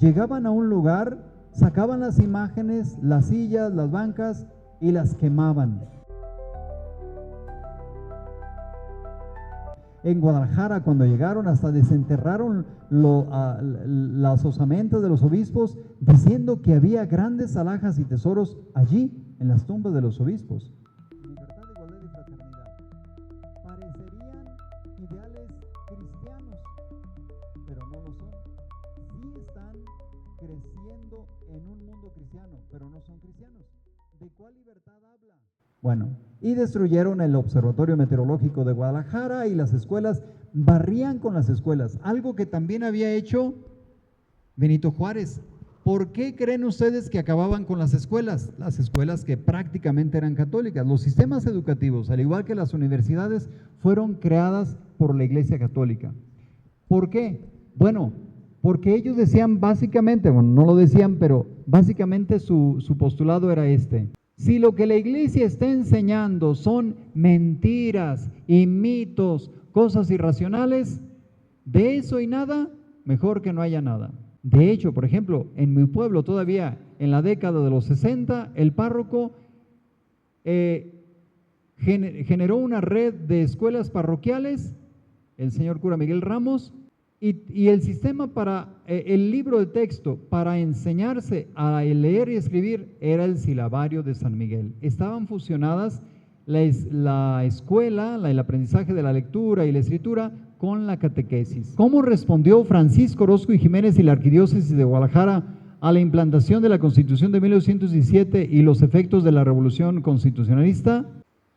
llegaban a un lugar, sacaban las imágenes, las sillas, las bancas y las quemaban. En Guadalajara, cuando llegaron, hasta desenterraron las osamentas de los obispos, diciendo que había grandes alhajas y tesoros allí, en las tumbas de los obispos. Libertad, igualdad y fraternidad. Parecerían ideales cristianos, pero no lo son. Sí están creciendo en un mundo cristiano, pero no son cristianos. ¿De cuál libertad habla? Bueno, y destruyeron el Observatorio Meteorológico de Guadalajara y las escuelas, barrían con las escuelas, algo que también había hecho Benito Juárez. ¿Por qué creen ustedes que acababan con las escuelas? Las escuelas que prácticamente eran católicas. Los sistemas educativos, al igual que las universidades, fueron creadas por la Iglesia Católica. ¿Por qué? Bueno, porque ellos decían básicamente, bueno, no lo decían, pero básicamente su postulado era este: si lo que la iglesia está enseñando son mentiras y mitos, cosas irracionales, de eso y nada, mejor que no haya nada. De hecho, por ejemplo, en mi pueblo todavía, en la década de los 60, el párroco generó una red de escuelas parroquiales, el señor cura Miguel Ramos, y el sistema para el libro de texto para enseñarse a leer y escribir era el silabario de San Miguel. Estaban fusionadas la escuela, el aprendizaje de la lectura y la escritura con la catequesis. ¿Cómo respondió Francisco Orozco y Jiménez y la Arquidiócesis de Guadalajara a la implantación de la Constitución de 1917 y los efectos de la Revolución Constitucionalista?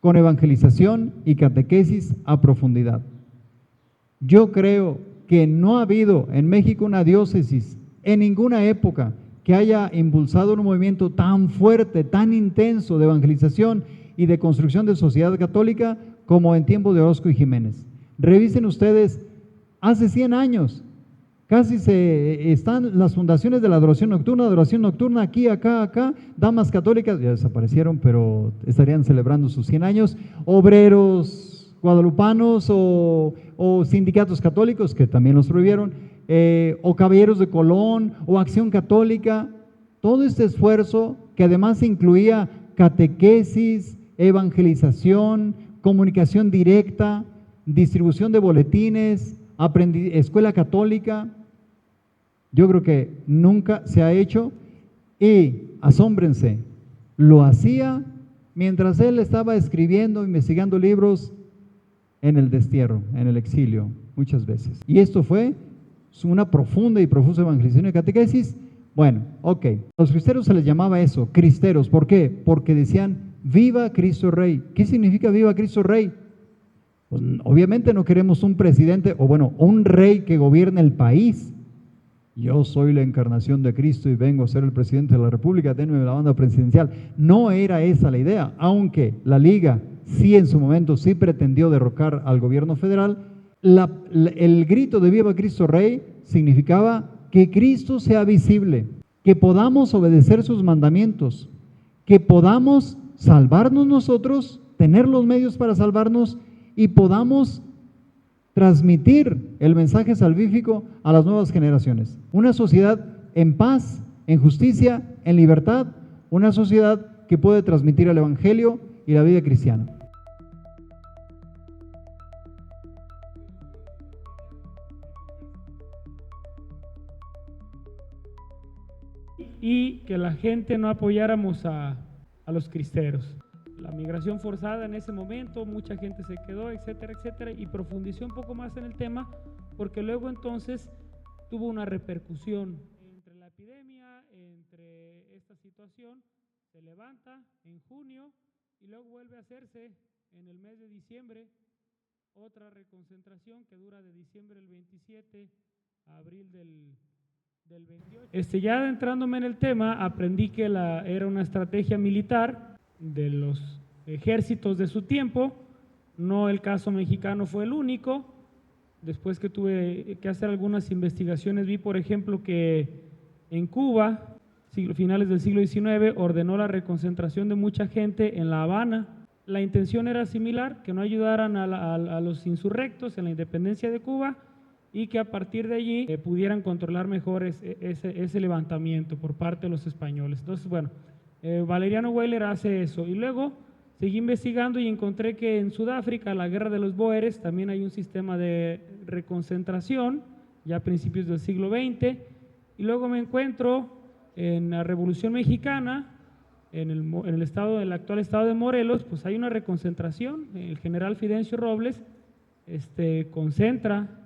Con evangelización y catequesis a profundidad. Yo creo que no ha habido en México una diócesis en ninguna época que haya impulsado un movimiento tan fuerte, tan intenso de evangelización y de construcción de sociedad católica como en tiempo de Orozco y Jiménez. Revisen ustedes, hace 100 años, casi están las fundaciones de la adoración nocturna, aquí, acá, damas católicas, ya desaparecieron, pero estarían celebrando sus 100 años, obreros guadalupanos o sindicatos católicos, que también los prohibieron, o caballeros de Colón, o Acción Católica, todo este esfuerzo que además incluía catequesis, evangelización, comunicación directa, distribución de boletines, escuela católica, yo creo que nunca se ha hecho, y asómbrense, lo hacía mientras él estaba escribiendo, investigando libros en el destierro, en el exilio, muchas veces. Y esto fue una profunda y profusa evangelización y catequesis. Bueno, ok, a los cristeros se les llamaba eso, cristeros. ¿Por qué? Porque decían, viva Cristo Rey. ¿Qué significa viva Cristo Rey? Pues obviamente no queremos un presidente, o bueno, un rey que gobierne el país. Yo soy la encarnación de Cristo y vengo a ser el presidente de la República, denme la banda presidencial. No era esa la idea, aunque la Liga sí en su momento sí pretendió derrocar al gobierno federal. El grito de viva Cristo Rey significaba que Cristo sea visible, que podamos obedecer sus mandamientos, que podamos salvarnos nosotros, tener los medios para salvarnos y podamos transmitir el mensaje salvífico a las nuevas generaciones. Una sociedad en paz, en justicia, en libertad, una sociedad que puede transmitir el Evangelio y la vida cristiana. Y que la gente no apoyáramos a los cristeros. La migración forzada en ese momento, mucha gente se quedó, etcétera, etcétera, y profundizó un poco más en el tema, porque luego entonces tuvo una repercusión entre la epidemia, entre esta situación, se levanta en junio y luego vuelve a hacerse en el mes de diciembre otra reconcentración que dura de diciembre del 27 a abril del 28. Ya adentrándome en el tema, aprendí que era una estrategia militar de los ejércitos de su tiempo. No, el caso mexicano fue el único. Después que tuve que hacer algunas investigaciones, vi por ejemplo que en Cuba, finales del siglo XIX, ordenó la reconcentración de mucha gente en La Habana. La intención era similar, que no ayudaran a los insurrectos en la independencia de Cuba, y que a partir de allí pudieran controlar mejor ese levantamiento por parte de los españoles. Entonces, bueno, Valeriano Weyler hace eso. Y luego seguí investigando y encontré que en Sudáfrica, la guerra de los Boeres, también hay un sistema de reconcentración, ya a principios del siglo XX. Y luego me encuentro en la Revolución Mexicana, en el actual estado de Morelos, pues hay una reconcentración. El general Fidencio Robles concentra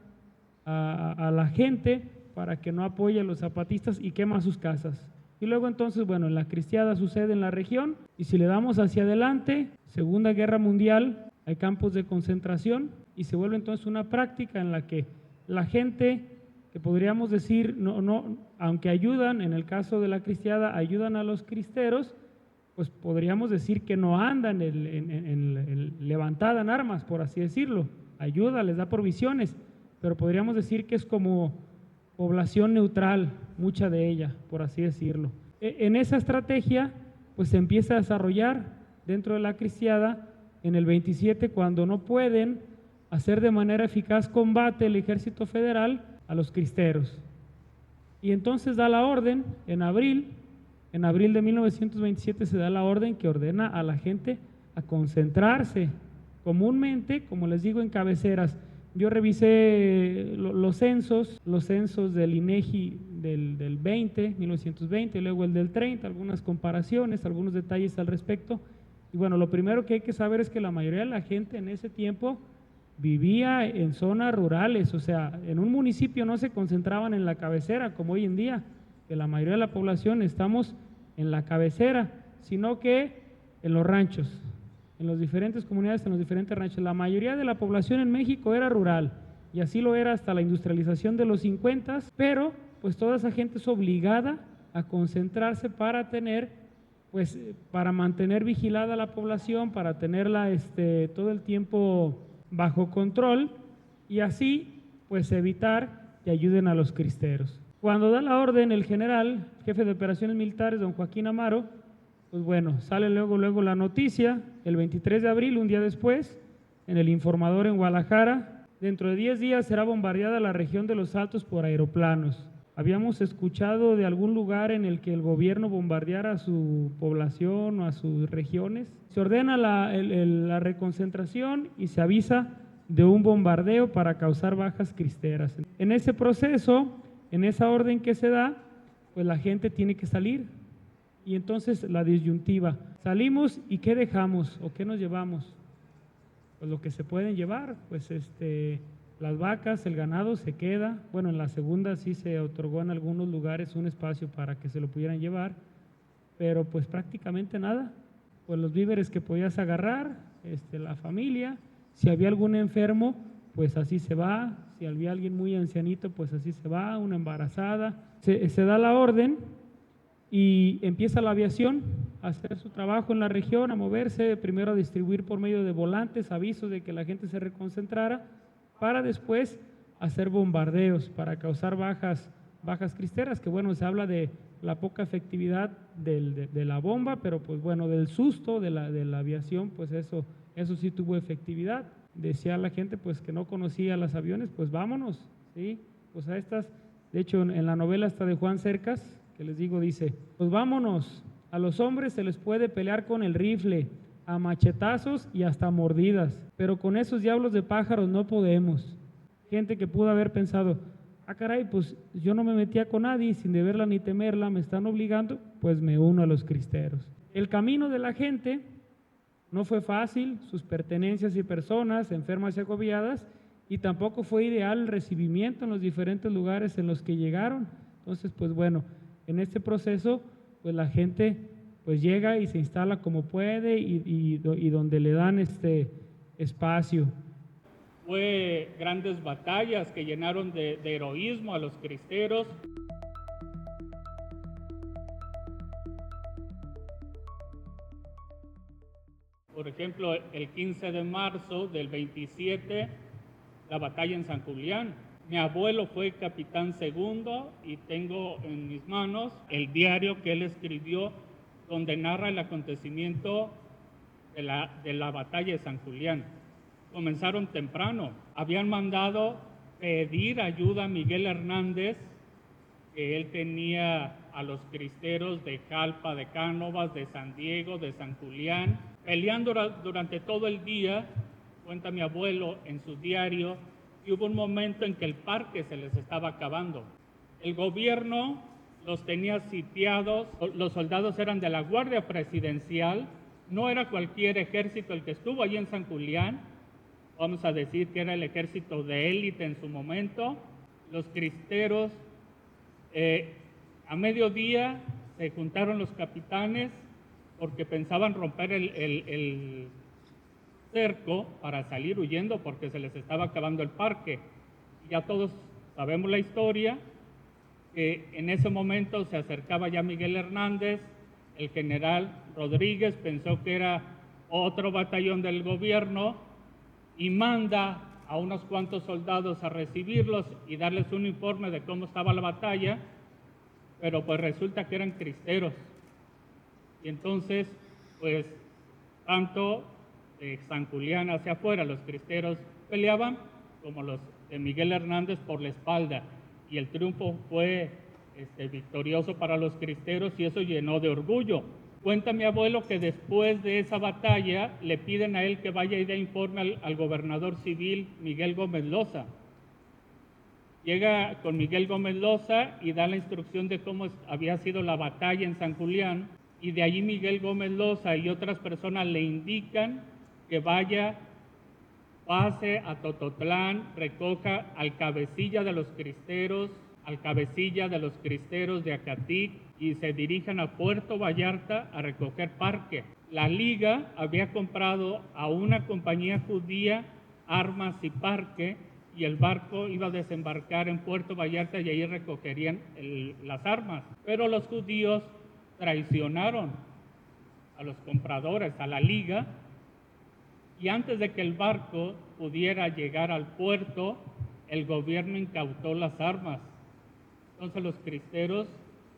a la gente para que no apoye a los zapatistas y quema sus casas. Y luego entonces, bueno, en la cristiada sucede en la región, y si le damos hacia adelante, Segunda Guerra Mundial, hay campos de concentración, y se vuelve entonces una práctica en la que la gente, que podríamos decir, aunque ayudan, en el caso de la cristiada, ayudan a los cristeros, pues podríamos decir que no andan levantada en armas, por así decirlo, ayuda, les da provisiones, pero podríamos decir que es como población neutral, mucha de ella, por así decirlo. En esa estrategia, pues se empieza a desarrollar dentro de la cristiada en el 27, cuando no pueden hacer de manera eficaz combate el ejército federal a los cristeros. Y entonces da la orden en abril de 1927 se da la orden que ordena a la gente a concentrarse, comúnmente, como les digo, en cabeceras. Yo revisé los censos del INEGI del 1920, luego el del 30, algunas comparaciones, algunos detalles al respecto. Y bueno, lo primero que hay que saber es que la mayoría de la gente en ese tiempo vivía en zonas rurales, o sea, en un municipio no se concentraban en la cabecera como hoy en día, que la mayoría de la población estamos en la cabecera, sino que en los ranchos, en las diferentes comunidades, en los diferentes ranchos. La mayoría de la población en México era rural, y así lo era hasta la industrialización de los 50, pero pues toda esa gente es obligada a concentrarse para tener, pues para mantener vigilada la población, para tenerla todo el tiempo bajo control, y así pues evitar que ayuden a los cristeros. Cuando da la orden el general, jefe de operaciones militares, don Joaquín Amaro, pues bueno, sale luego la noticia, el 23 de abril, un día después, en el Informador en Guadalajara: dentro de 10 días será bombardeada la región de los Altos por aeroplanos. Habíamos escuchado de algún lugar en el que el gobierno bombardeara a su población o a sus regiones. Se ordena la reconcentración y se avisa de un bombardeo para causar bajas cristeras. En ese proceso, en esa orden que se da, pues la gente tiene que salir. Y entonces la disyuntiva: ¿salimos y qué dejamos o qué nos llevamos? Pues lo que se pueden llevar, pues las vacas, el ganado se queda. Bueno, en la segunda sí se otorgó en algunos lugares un espacio para que se lo pudieran llevar, pero pues prácticamente nada. Pues los víveres que podías agarrar, la familia, si había algún enfermo, pues así se va. Si había alguien muy ancianito, pues así se va, una embarazada. Se da la orden y empieza la aviación a hacer su trabajo en la región, a moverse, primero a distribuir por medio de volantes avisos de que la gente se reconcentrara, para después hacer bombardeos, para causar bajas cristeras, que bueno, se habla de la poca efectividad de la bomba, pero pues bueno, del susto de la aviación, pues eso sí tuvo efectividad. Decía la gente pues que no conocía los aviones, pues vámonos, ¿sí? Pues a estas, de hecho en la novela esta de Juan Cercas, que les digo, dice: pues vámonos, a los hombres se les puede pelear con el rifle, a machetazos y hasta mordidas, pero con esos diablos de pájaros no podemos. Gente que pudo haber pensado: ah caray, pues yo no me metía con nadie, sin deberla ni temerla, me están obligando, pues me uno a los cristeros. El camino de la gente no fue fácil, sus pertenencias y personas enfermas y agobiadas, y tampoco fue ideal el recibimiento en los diferentes lugares en los que llegaron. Entonces, pues bueno, en este proceso, pues la gente pues llega y se instala como puede y donde le dan espacio. Fue grandes batallas que llenaron de heroísmo a los cristeros. Por ejemplo, el 15 de marzo del 27, la batalla en San Julián. Mi abuelo fue capitán segundo y tengo en mis manos el diario que él escribió, donde narra el acontecimiento de la batalla de San Julián. Comenzaron temprano, habían mandado pedir ayuda a Miguel Hernández, que él tenía a los cristeros de Jalpa, de Cánovas, de San Diego, de San Julián, peleando durante todo el día. Cuenta mi abuelo en su diario, y hubo un momento en que el parque se les estaba acabando. El gobierno los tenía sitiados, los soldados eran de la Guardia Presidencial, no era cualquier ejército el que estuvo allí en San Julián, vamos a decir que era el ejército de élite en su momento. Los cristeros, a mediodía se juntaron los capitanes porque pensaban romper el cerco para salir huyendo porque se les estaba acabando el parque. Ya todos sabemos la historia, que en ese momento se acercaba ya Miguel Hernández, el general Rodríguez pensó que era otro batallón del gobierno y manda a unos cuantos soldados a recibirlos y darles un informe de cómo estaba la batalla, pero pues resulta que eran cristeros. Y entonces, pues, tanto de San Julián hacia afuera, los cristeros peleaban, como los de Miguel Hernández por la espalda. Y el triunfo fue victorioso para los cristeros y eso llenó de orgullo. Cuenta mi abuelo que después de esa batalla le piden a él que vaya y dé informe al gobernador civil Miguel Gómez Loza. Llega con Miguel Gómez Loza y da la instrucción de cómo había sido la batalla en San Julián, y de allí Miguel Gómez Loza y otras personas le indican que vaya, pase a Tototlán, recoja al cabecilla de los cristeros, al cabecilla de los cristeros de Acatic, y se dirijan a Puerto Vallarta a recoger parque. La Liga había comprado a una compañía judía armas y parque, y el barco iba a desembarcar en Puerto Vallarta y ahí recogerían las armas. Pero los judíos traicionaron a los compradores, a la Liga, y antes de que el barco pudiera llegar al puerto, el gobierno incautó las armas. Entonces los cristeros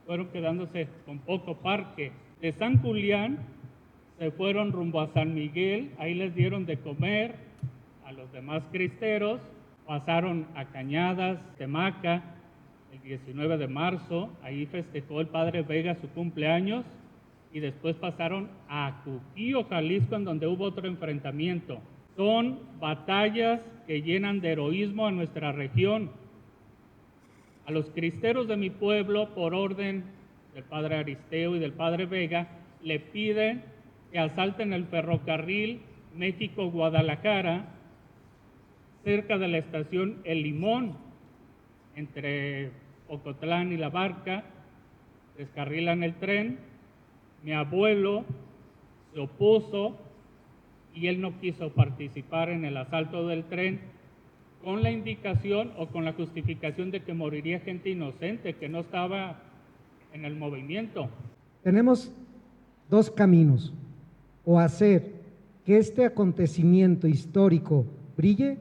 fueron quedándose con poco parque. De San Julián se fueron rumbo a San Miguel, ahí les dieron de comer a los demás cristeros, pasaron a Cañadas, Temaca, el 19 de marzo, ahí festejó el padre Vega su cumpleaños, y después pasaron a Cuquío, Jalisco, en donde hubo otro enfrentamiento. Son batallas que llenan de heroísmo a nuestra región. A los cristeros de mi pueblo, por orden del padre Aristeo y del padre Vega, le piden que asalten el ferrocarril México-Guadalajara, cerca de la estación El Limón, entre Ocotlán y La Barca, descarrilan el tren. Mi abuelo se opuso y él no quiso participar en el asalto del tren con la indicación o con la justificación de que moriría gente inocente que no estaba en el movimiento. Tenemos dos caminos: o hacer que este acontecimiento histórico brille,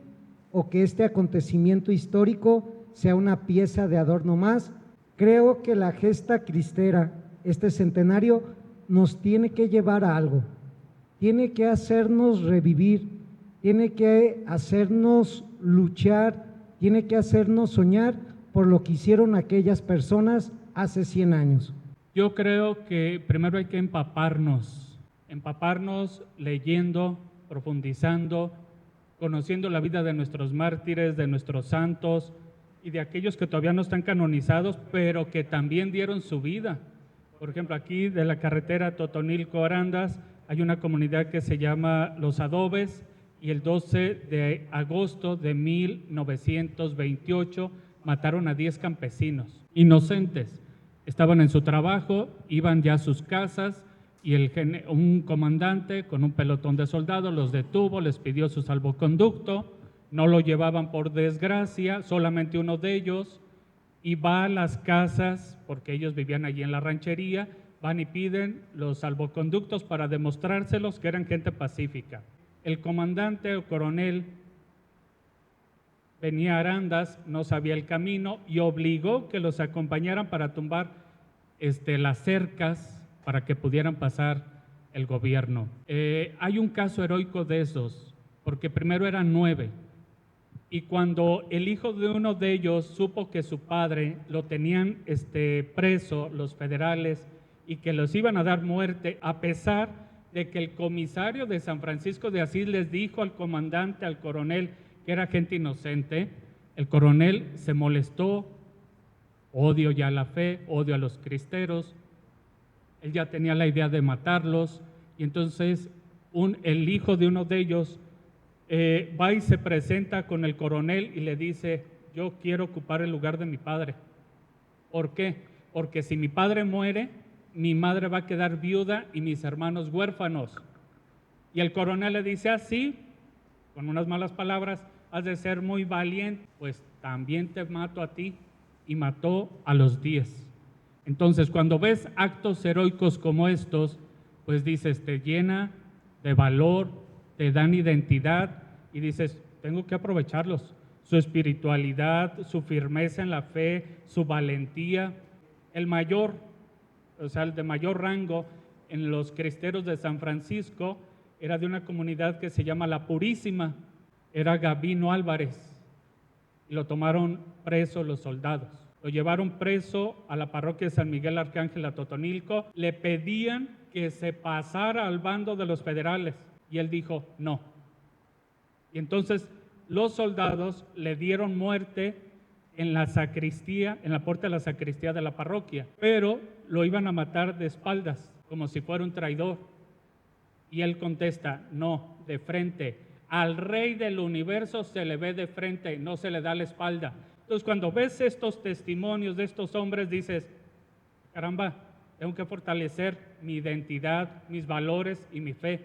o que este acontecimiento histórico sea una pieza de adorno más. Creo que la gesta cristera, este centenario, nos tiene que llevar a algo, tiene que hacernos revivir, tiene que hacernos luchar, tiene que hacernos soñar por lo que hicieron aquellas personas hace 100 años. Yo creo que primero hay que empaparnos leyendo, profundizando, conociendo la vida de nuestros mártires, de nuestros santos y de aquellos que todavía no están canonizados, pero que también dieron su vida. Por ejemplo, aquí de la carretera Totonilco-Arandas hay una comunidad que se llama Los Adobes, y el 12 de agosto de 1928 mataron a 10 campesinos inocentes. Estaban en su trabajo, iban ya a sus casas, y un comandante con un pelotón de soldados los detuvo, les pidió su salvoconducto, no lo llevaban por desgracia, solamente uno de ellos, y va a las casas, porque ellos vivían allí en la ranchería, van y piden los salvoconductos para demostrárselos que eran gente pacífica. El comandante o coronel venía a Arandas, no sabía el camino y obligó que los acompañaran para tumbar las cercas para que pudieran pasar el gobierno. Hay un caso heroico de esos, porque primero eran 9 Y cuando el hijo de uno de ellos supo que su padre lo tenían preso, los federales, y que los iban a dar muerte, a pesar de que el comisario de San Francisco de Asís les dijo al comandante, al coronel, que era gente inocente, el coronel se molestó, odio ya la fe, odio a los cristeros, él ya tenía la idea de matarlos, y entonces el hijo de uno de ellos va y se presenta con el coronel y le dice, yo quiero ocupar el lugar de mi padre. ¿Por qué? Porque si mi padre muere, mi madre va a quedar viuda y mis hermanos huérfanos. Y el coronel le dice, así, con unas malas palabras, has de ser muy valiente, pues también te mato a ti. Y mató a los 10. Entonces, cuando ves actos heroicos como estos, pues dices, te llena de valor, te dan identidad y dices, tengo que aprovecharlos. Su espiritualidad, su firmeza en la fe, su valentía. El mayor, o sea, el de mayor rango en los cristeros de San Francisco era de una comunidad que se llama La Purísima, era Gabino Álvarez, y lo tomaron preso los soldados. Lo llevaron preso a la parroquia de San Miguel Arcángel a Totonilco, le pedían que se pasara al bando de los federales, y él dijo, no. Y entonces los soldados le dieron muerte en la sacristía, en la puerta de la sacristía de la parroquia, pero lo iban a matar de espaldas, como si fuera un traidor. Y él contesta, no, de frente. Al rey del universo se le ve de frente, no se le da la espalda. Entonces, cuando ves estos testimonios de estos hombres, dices, caramba, tengo que fortalecer mi identidad, mis valores y mi fe.